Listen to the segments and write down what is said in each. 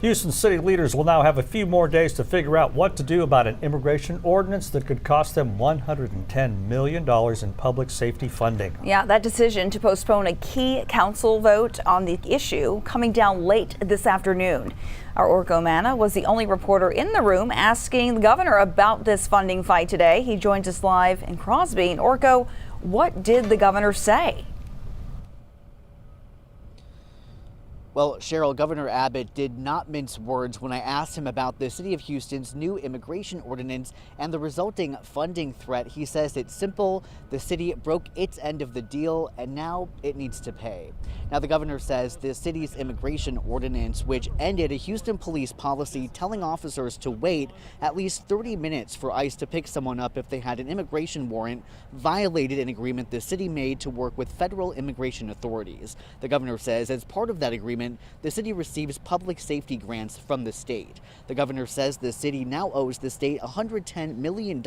Houston city leaders will now have a few more days to figure out what to do about an immigration ordinance that could cost them $110 million in public safety funding. Yeah, that decision to postpone a key council vote on the issue coming down late this afternoon. Our Orko Manna was the only reporter in the room asking the governor about this funding fight today. He joins us live in Crosby. And Orko, what did the governor say? Well, Cheryl, Governor Abbott did not mince words when I asked him about the city of Houston's new immigration ordinance and the resulting funding threat. He says it's simple. The city broke its end of the deal and now it needs to pay. Now, the governor says the city's immigration ordinance, which ended a Houston police policy telling officers to wait at least 30 minutes for ICE to pick someone up if they had an immigration warrant, violated an agreement the city made to work with federal immigration authorities. The governor says as part of that agreement, the city receives public safety grants from the state. The governor says the city now owes the state $110 million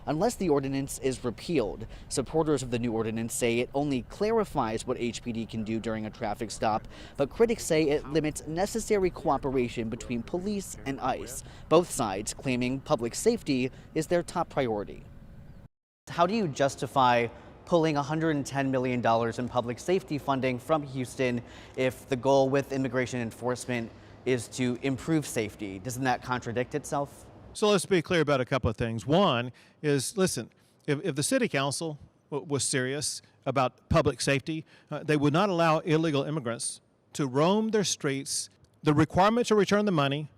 unless the ordinance is repealed. Supporters of the new ordinance say it only clarifies what HPD can do during a traffic stop, but critics say it limits necessary cooperation between police and ICE, both sides claiming public safety is their top priority. How do you justify pulling $110 million in public safety funding from Houston if the goal with immigration enforcement is to improve safety? Doesn't that contradict itself? So let's be clear about a couple of things. One is, listen, if the city council was serious about public safety, they would not allow illegal immigrants to roam their streets. The requirement to return the money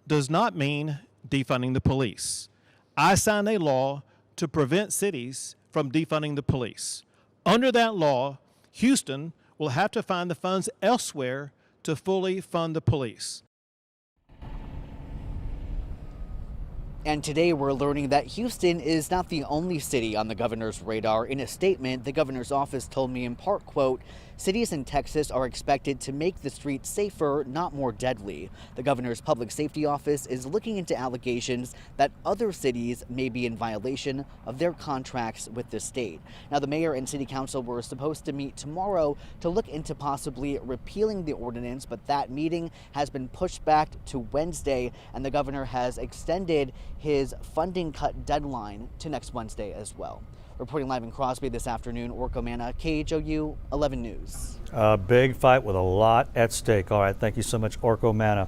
does not mean defunding the police. I signed a law to prevent cities from defunding the police. Under that law, Houston will have to find the funds elsewhere to fully fund the police. And today we're learning that Houston is not the only city on the governor's radar. In a statement, the governor's office told me in part, quote, cities in Texas are expected to make the streets safer, not more deadly. The governor's public safety office is looking into allegations that other cities may be in violation of their contracts with the state. Now, the mayor and city council were supposed to meet tomorrow to look into possibly repealing the ordinance, but that meeting has been pushed back to Wednesday, and the governor has extended his funding cut deadline to next Wednesday as well. Reporting live in Crosby this afternoon, Orko Manna, KHOU 11 News. A big fight with a lot at stake. All right, thank you so much, Orko Manna.